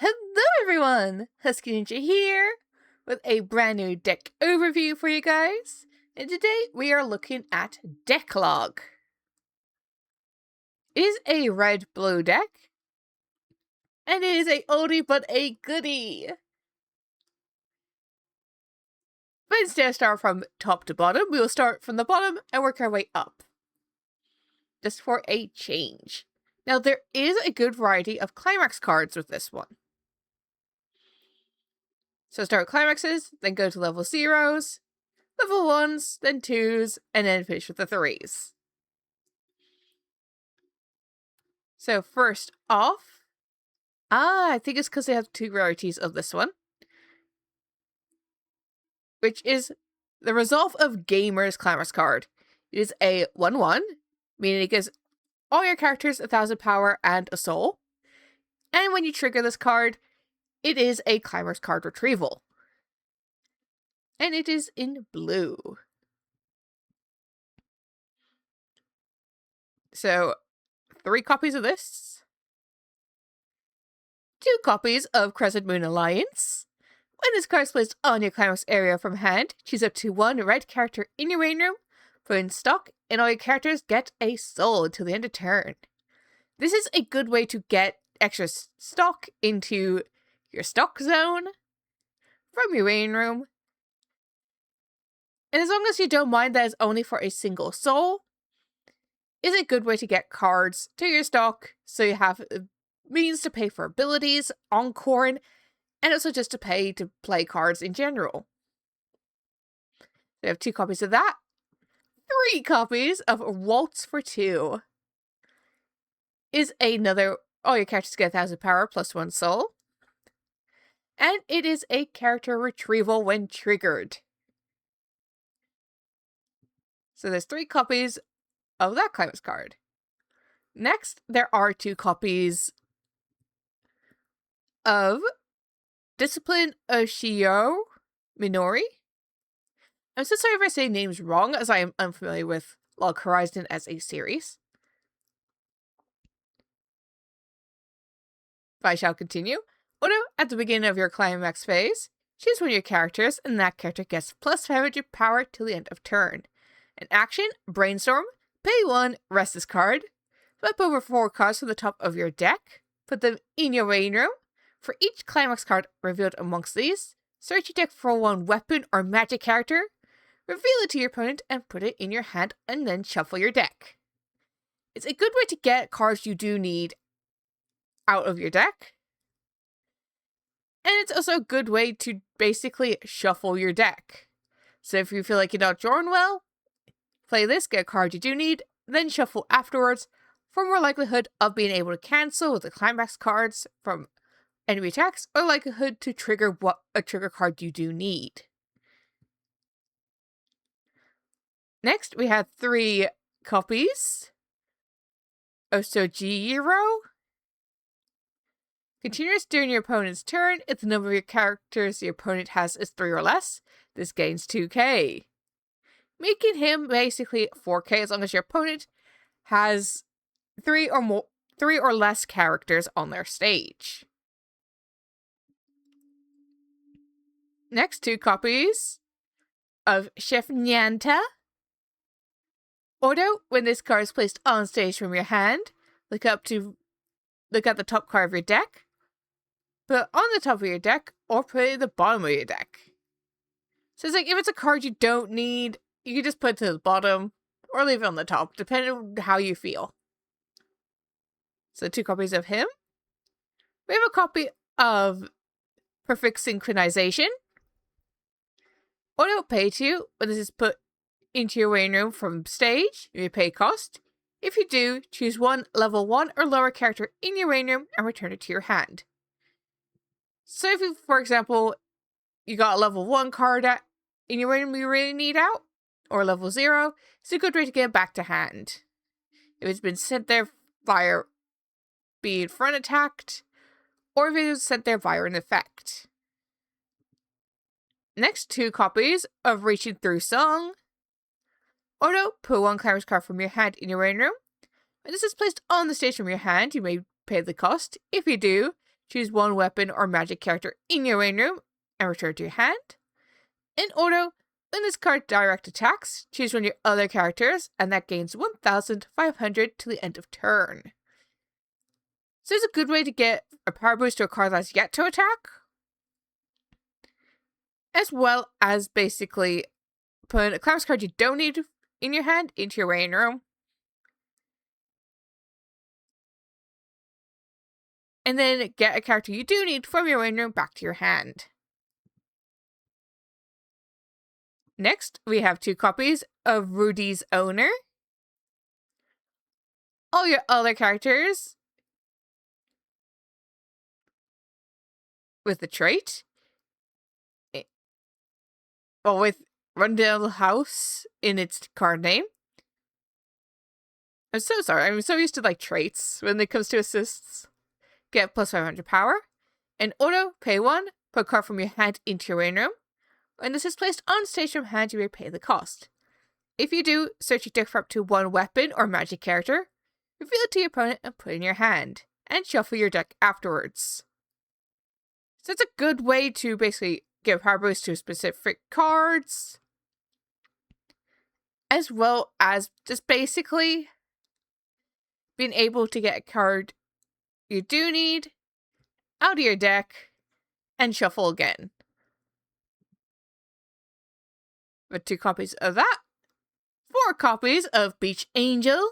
Hello everyone! Husky Ninja here with a brand new deck overview for you guys. And today we are looking at Decklog. It is a red-blue deck. And it is a oldie but a goodie. But instead of start from top to bottom, we will start from the bottom and work our way up. Just for a change. Now there is a good variety of climax cards with this one. So start with climaxes, then go to level 0s, level 1s, then 2s, and then finish with the 3s. So first off, I think it's because they have two rarities of this one. Which is the Resolve of Gamers Climax card. It is a 1/1, meaning it gives all your characters 1000 power and a soul. And when you trigger this card, it is a Climax card retrieval. And it is in blue. So, 3 copies of this. 2 copies of Crescent Moon Alliance. When this card is placed on your Climax area from hand, choose up to 1 red character in your main room, put in stock, and all your characters get a soul until the end of turn. This is a good way to get extra stock into your stock zone from your main room. And as long as you don't mind that it's only for a single soul, is a good way to get cards to your stock so you have means to pay for abilities, encore, and also just to pay to play cards in general. We have 2 copies of that. 3 copies of Waltz for 2. Is another, all your characters get 1000 power plus 1 soul. And it is a character retrieval when triggered. So there's 3 copies of that Climax card. Next, there are 2 copies of Discipline Oshio Minori. I'm so sorry if I say names wrong, as I am unfamiliar with Log Horizon as a series. But I shall continue. Auto, at the beginning of your climax phase, choose one of your characters, and that character gets plus 500 power till the end of turn. An action, Brainstorm, pay 1, rest this card, flip over 4 cards from the top of your deck, put them in your main room. For each climax card revealed amongst these, search your deck for 1 weapon or magic character, reveal it to your opponent, and put it in your hand, and then shuffle your deck. It's a good way to get cards you do need out of your deck. And it's also a good way to basically shuffle your deck. So if you feel like you're not drawing well, play this, get a card you do need, then shuffle afterwards for more likelihood of being able to cancel with the climax cards from enemy attacks, or likelihood to trigger what a trigger card you do need. Next, we have 3 copies of Sojiro. Continuous during your opponent's turn. If the number of your characters your opponent has is 3 or less, this gains 2k. Making him basically 4k as long as your opponent has 3 or less characters on their stage. Next, 2 copies of Chef Nyanta. Auto, when this card is placed on stage from your hand, look at the top card of your deck, put it on the top of your deck, or put it at the bottom of your deck. So it's like, if it's a card you don't need, you can just put it to the bottom, or leave it on the top, depending on how you feel. So 2 copies of him. We have a copy of Perfect Synchronization. Auto pay to you when this is put into your main room from stage, you may pay cost. If you do, choose 1 level 1 or lower character in your main room and return it to your hand. So if you, for example, you got a level 1 card in your main room you really need out, or level 0, it's a good way to get it back to hand. If it's been sent there via being front attacked, or if it was sent there via an effect. Next, 2 copies of Reaching Through Song. Auto, put 1 climax card from your hand in your main room. When this is placed on the stage from your hand, you may pay the cost. If you do, choose one weapon or magic character in your main room and return to your hand. In auto, when this card direct attacks, choose one of your other characters, and that gains 1,500 to the end of turn. So it's a good way to get a power boost to a card that's yet to attack, as well as basically put a climax card you don't need in your hand into your main room. And then get a character you do need from your main room back to your hand. Next, we have 2 copies of Rudy's Owner. All your other characters with the trait, with Rundale House in its card name. I'm so sorry, I'm so used to traits when it comes to assists. Get plus 500 power. In auto, pay 1, put a card from your hand into your main room. When this is placed on stage from hand, you may pay the cost. If you do, search your deck for up to 1 weapon or magic character, reveal it to your opponent and put it in your hand, and shuffle your deck afterwards. So it's a good way to basically give power boost to specific cards, as well as just basically being able to get a card you do need out of your deck and shuffle again. With 2 copies of that, 4 copies of Beach Angel.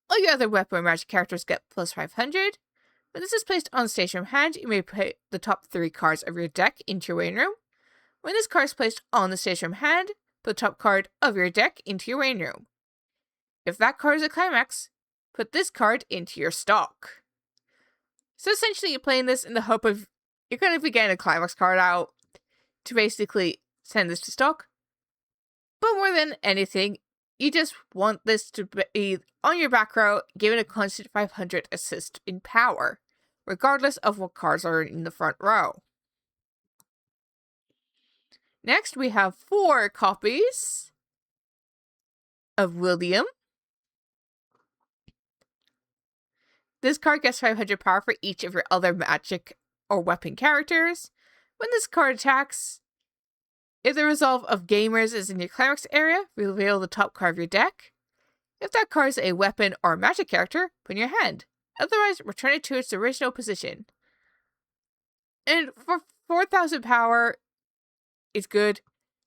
All your other weapon or magic characters get plus 500. When this is placed on stage from hand, you may put the top 3 cards of your deck into your main room. When this card is placed on the stage from hand, put the top card of your deck into your main room. If that card is a climax, put this card into your stock. So essentially, you're playing this in the hope of you're going to be getting a climax card out to basically send this to stock. But more than anything, you just want this to be on your back row, given a constant 500 assist in power, regardless of what cards are in the front row. Next, we have 4 copies of William. This card gets 500 power for each of your other magic or weapon characters. When this card attacks, if the resolve of gamers is in your climax area, reveal the top card of your deck. If that card is a weapon or magic character, put in your hand. Otherwise, return it to its original position. And for 4,000 power, it's good.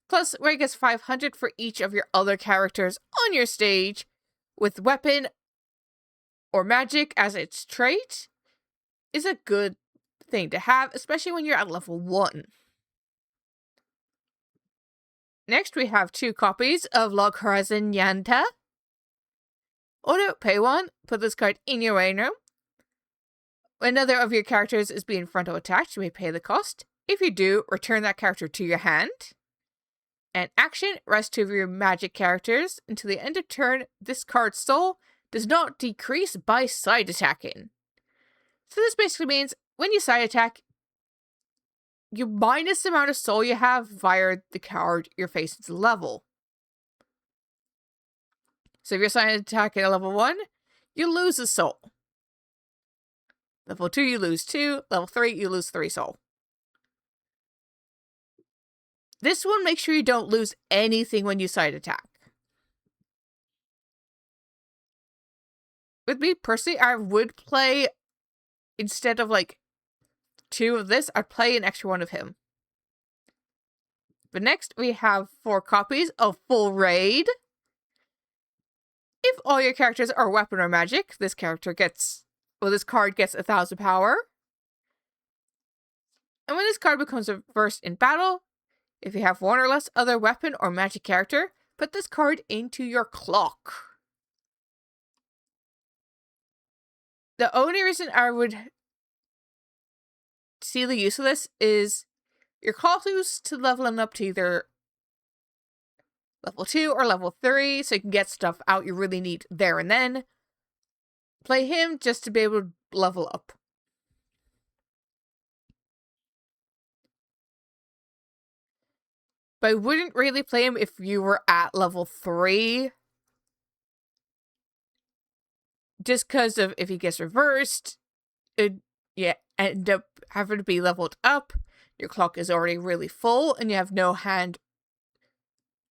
Plus, where it gets 500 for each of your other characters on your stage, with weapon or magic as its trait, is a good thing to have, especially when you're at level 1. Next, we have 2 copies of Log Horizon Yanta. Auto, pay 1, put this card in your main room. When another of your characters is being frontal attacked, you may pay the cost. If you do, return that character to your hand. And action, rest 2 of your magic characters. Until the end of turn, this card's soul does not decrease by side attacking. So this basically means when you side attack, you minus the amount of soul you have via the card you're facing's level. So if you're side attacking at level 1, you lose a soul. Level 2, you lose 2. Level 3, you lose 3 soul. This one, make sure you don't lose anything when you side attack. With me, personally, I would play, instead of 2 of this, I'd play an extra 1 of him. But next, we have 4 copies of Full Raid. If all your characters are weapon or magic, this card gets 1,000 power. And when this card becomes reversed in battle, if you have 1 or less other weapon or magic character, put this card into your clock. The only reason I would see the use of this is you're close to leveling up to either level 2 or level 3, so you can get stuff out you really need there and then. Play him just to be able to level up. But I wouldn't really play him if you were at level 3. Just because of if he gets reversed, you end up having to be leveled up, your clock is already really full, and you have no hand,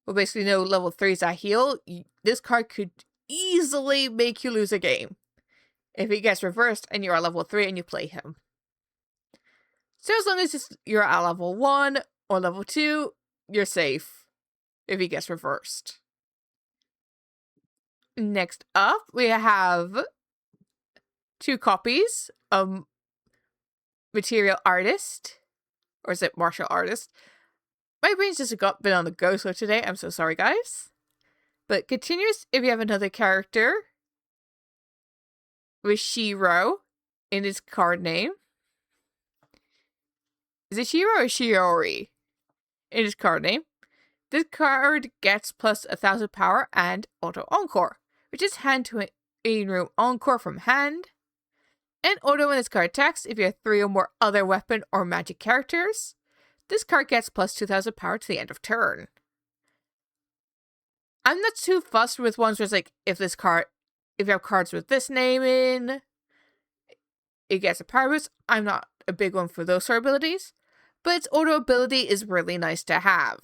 well, basically no level 3s that heal, this card could easily make you lose a game if he gets reversed and you're at level 3 and you play him. So as long as you're at level 1 or level 2, you're safe if he gets reversed. Next up, we have 2 copies of Material Artist. Or is it Martial Artist? My brain's just been on the go slow today. I'm so sorry, guys. But continues if you have another character with Shiro in his card name. Is it Shiro or Shiori in his card name? This card gets plus 1,000 power and auto encore, which is hand to main room encore from hand. And auto when this card attacks if you have 3 or more other weapon or magic characters. This card gets plus 2,000 power to the end of turn. I'm not too fussed with ones where it's like, if you have cards with this name in, it gets a power boost. I'm not a big one for those sort of abilities, but its auto ability is really nice to have,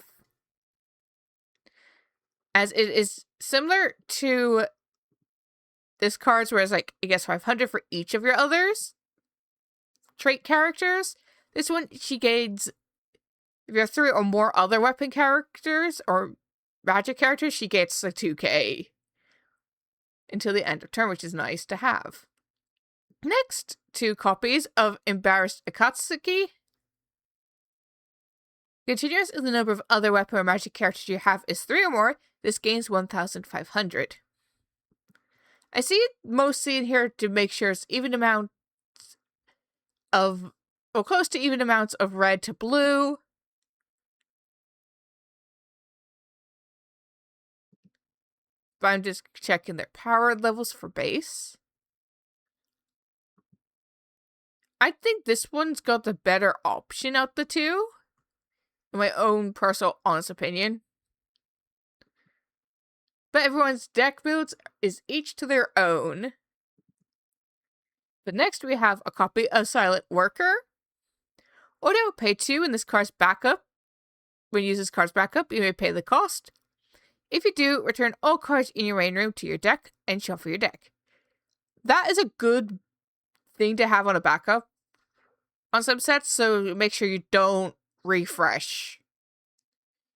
as it is similar to this card's, where it's like, it gets 500 for each of your others trait characters. This one, she gains, if you have 3 or more other weapon characters or magic characters, she gets like 2k until the end of turn, which is nice to have. Next, 2 copies of Embarrassed Akatsuki. Continuous if the number of other weapon or magic characters you have is 3 or more, this gains 1,500. I see it mostly in here to make sure it's even amounts of, well, close to even amounts of red to blue. But I'm just checking their power levels for base. I think this one's got the better option out the 2, in my own personal honest opinion. But everyone's deck builds is each to their own. But next we have a copy of Silent Worker. Auto pay 2 in this card's backup. When you use this card's backup, you may pay the cost. If you do, return all cards in your main room to your deck and shuffle your deck. That is a good thing to have on a backup on some sets, so make sure you don't refresh.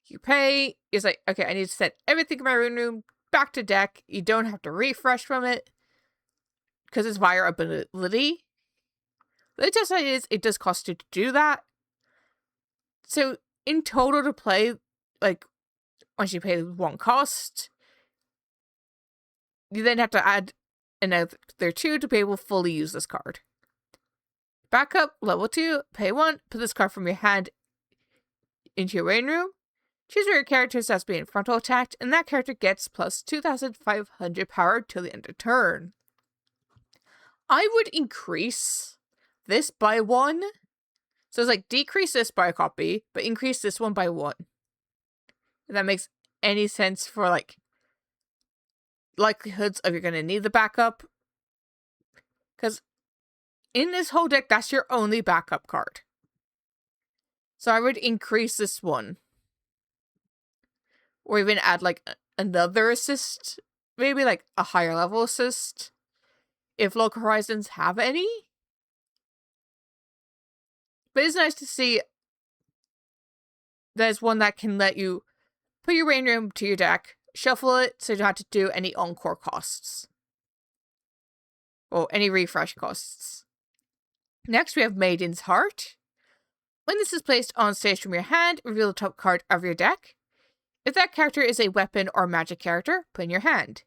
You pay, it's like, okay, I need to set everything in my main room back to deck. You don't have to refresh from it, because it's via ability. It just is, it does cost you to do that. So in total to play, like, once you pay the 1 cost, you then have to add another 2 to be able to fully use this card. Backup, level 2, pay 1, put this card from your hand into your main room. Choose where your character starts being frontal attacked, and that character gets plus 2,500 power till the end of turn. I would increase this by 1. So it's like, decrease this by a copy, but increase this one by 1. If that makes any sense for, like, likelihoods of you're going to need the backup. Because in this whole deck, that's your only backup card. So I would increase this one. Or even add, like, another assist. Maybe, like, a higher level assist. If Local Horizons have any. But it's nice to see there's one that can let you put your main room to your deck, shuffle it so you don't have to do any encore costs. Or any refresh costs. Next, we have Maiden's Heart. When this is placed on stage from your hand, reveal the top card of your deck. If that character is a weapon or magic character, put in your hand.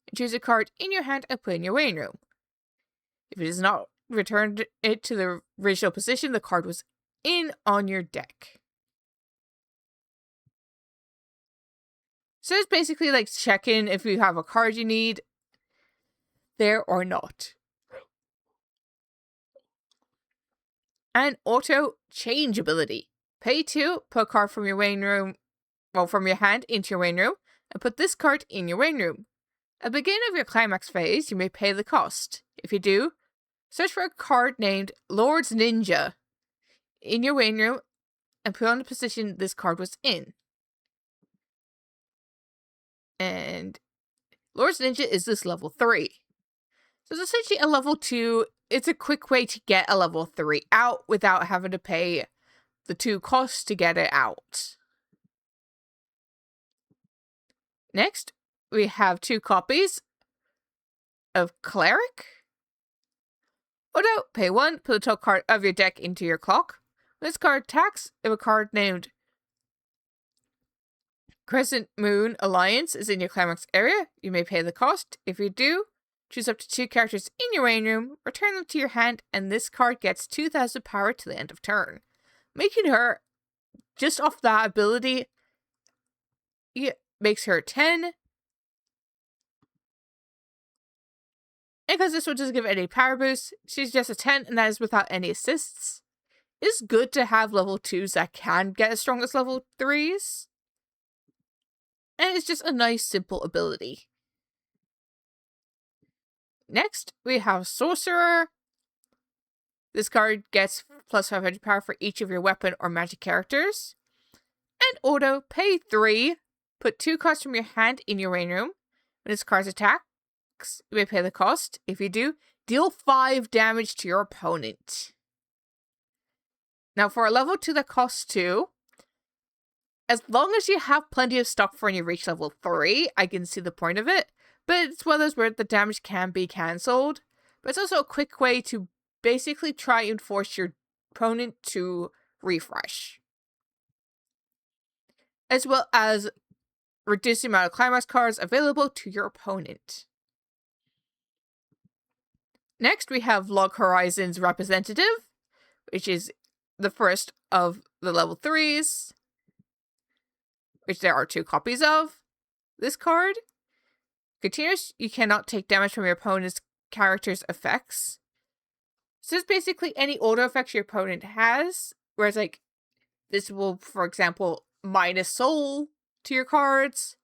And choose a card in your hand and put in your main room. If it is not, return it to the original position the card was in on your deck. So it's basically like checking if you have a card you need there or not. And auto change ability. Pay 2, put a card from your main room, well, from your hand into your main room, and put this card in your main room. At the beginning of your climax phase, you may pay the cost. If you do, Search for a card named Lord's Ninja in your waiting room and put on the position this card was in. And Lord's Ninja is this level 3. So it's essentially a level 2. It's a quick way to get a level 3 out without having to pay the 2 costs to get it out. Next, we have 2 copies of Cleric. Odo, pay 1, put the top card of your deck into your clock. When this card attacks, if a card named Crescent Moon Alliance is in your climax area, you may pay the cost. If you do, choose up to 2 characters in your waiting room, return them to your hand, and this card gets 2,000 power to the end of turn. Making her, just off that ability, it makes her 10. And because this one doesn't give any power boost, she's just a 10, and that is without any assists. It's good to have level 2s that can get as strong as level 3s. And it's just a nice, simple ability. Next, we have Sorcerer. This card gets plus 500 power for each of your weapon or magic characters. And Odo, pay 3. Put 2 cards from your hand in your waiting room. When this card attacks, you may pay the cost. If you do, deal 5 damage to your opponent. Now, for a level 2 that costs 2, as long as you have plenty of stock for when you reach level 3, I can see the point of it. But it's one of those where the damage can be cancelled. But it's also a quick way to basically try and force your opponent to refresh. As well as reduce the amount of climax cards available to your opponent. Next, we have Log Horizon's Representative, which is the first of the level 3s, which there are 2 copies of. This card continues, you cannot take damage from your opponent's character's effects. So it's basically any auto effects your opponent has, whereas like this will, for example, minus soul to your cards.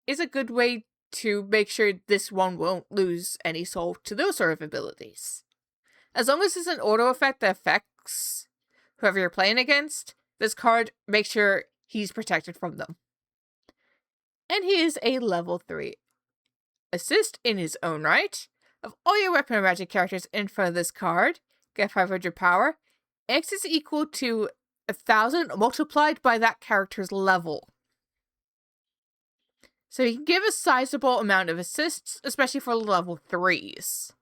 Is a good way to make sure this one won't lose any soul to those sort of abilities. As long as it's an auto effect that affects whoever you're playing against, this card makes sure he's protected from them. And he is a level 3 assist in his own right. Of all your weapon and magic characters in front of this card, get 500 power. X is equal to 1,000 multiplied by that character's level. So you can give a sizable amount of assists, especially for level 3s.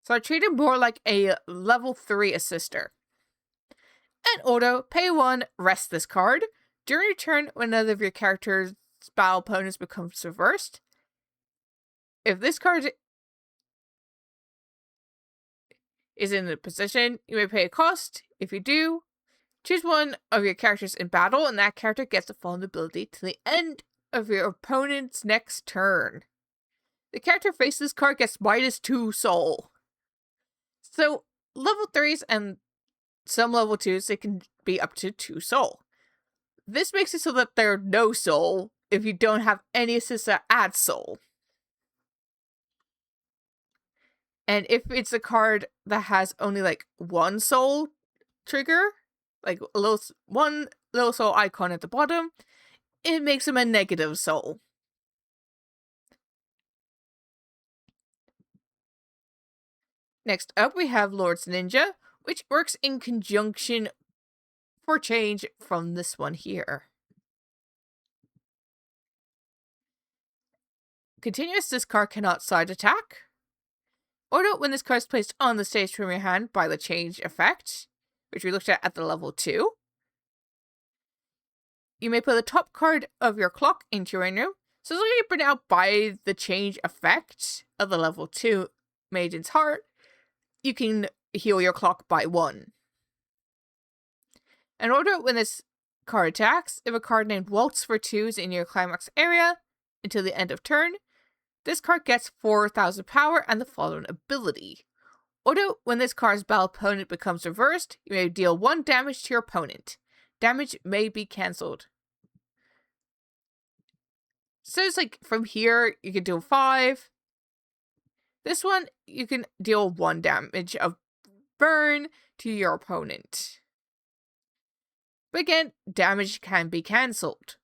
So I treat him more like a level 3 assister. And Odo, pay 1, rest this card. During your turn, when none of your character's battle opponents becomes reversed, if this card is in the position, you may pay a cost. If you do, choose one of your characters in battle, and that character gets a fallen ability to the end of your opponent's next turn. The character facing this card gets -2 soul. So, level 3s and some level 2s, they can be up to 2 soul. This makes it so that they're no soul if you don't have any assists that add soul. And if it's a card that has only like 1 soul trigger, like one little soul icon at the bottom, it makes him a negative soul. Next up, we have Lord's Ninja, which works in conjunction for change from this one here. Continuous, this card cannot side attack. Or note when this card is placed on the stage from your hand by the change effect, which we looked at the level 2. You may put the top card of your clock into your room. So as long as you bring out by the change effect of the level 2 Maiden's Heart, you can heal your clock by 1. In order, when this card attacks, if a card named Waltz for 2 is in your climax area until the end of turn, this card gets 4,000 power and the following ability. Although, when this card's battle opponent becomes reversed, you may deal 1 damage to your opponent. Damage may be cancelled. So it's like, from here, you can deal 5. This one, you can deal 1 damage of burn to your opponent. But again, damage can be cancelled.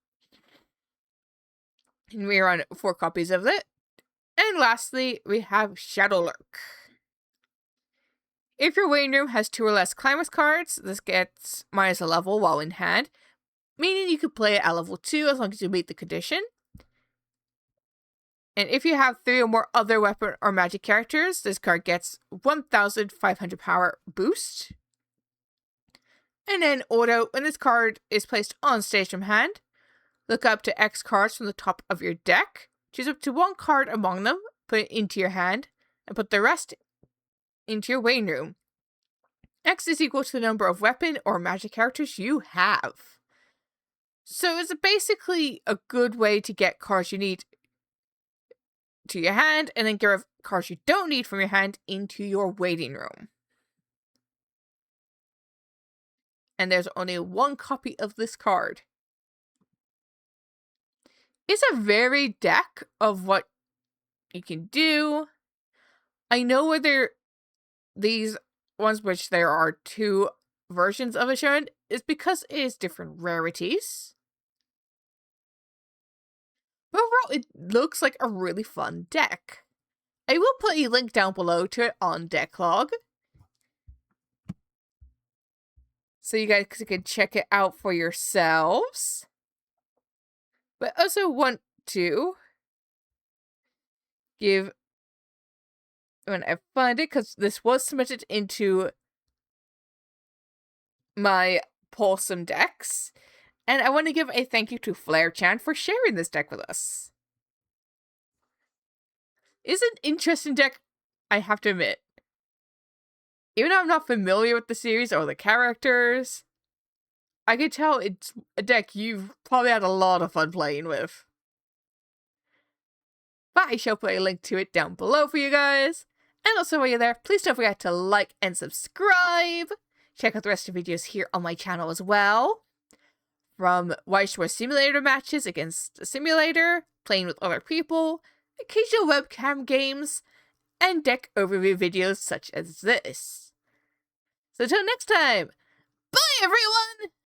And we run 4 copies of it. And lastly, we have Shadow Lurk. If your waiting room has 2 or less climbers cards, this gets minus a level while in hand, meaning you could play it at level 2 as long as you meet the condition. And if you have 3 or more other weapon or magic characters, this card gets 1,500 power boost. And then auto, when this card is placed on stage from hand, look up to X cards from the top of your deck, choose up to 1 card among them, put it into your hand, and put the rest into your waiting room. X is equal to the number of weapon or magic characters you have. So it's basically a good way to get cards you need to your hand, and then get rid of cards you don't need from your hand into your waiting room. And there's only 1 copy of this card. It's a varied deck of what you can do. I know whether these ones, which there are 2 versions of it shown, is because it is different rarities. But overall, it looks like a really fun deck. I will put a link down below to it on Decklog, so you guys can check it out for yourselves. But I also want to give, when I find it, because this was submitted into my Pawsome decks, and I want to give a thank you to Flare Chan for sharing this deck with us. It's an interesting deck, I have to admit. Even though I'm not familiar with the series or the characters, I can tell it's a deck you've probably had a lot of fun playing with. But I shall put a link to it down below for you guys. And also while you're there, please don't forget to like and subscribe. Check out the rest of the videos here on my channel as well. From Whiteshore Simulator matches against the simulator, playing with other people, occasional webcam games, and deck overview videos such as this. So until next time, bye everyone!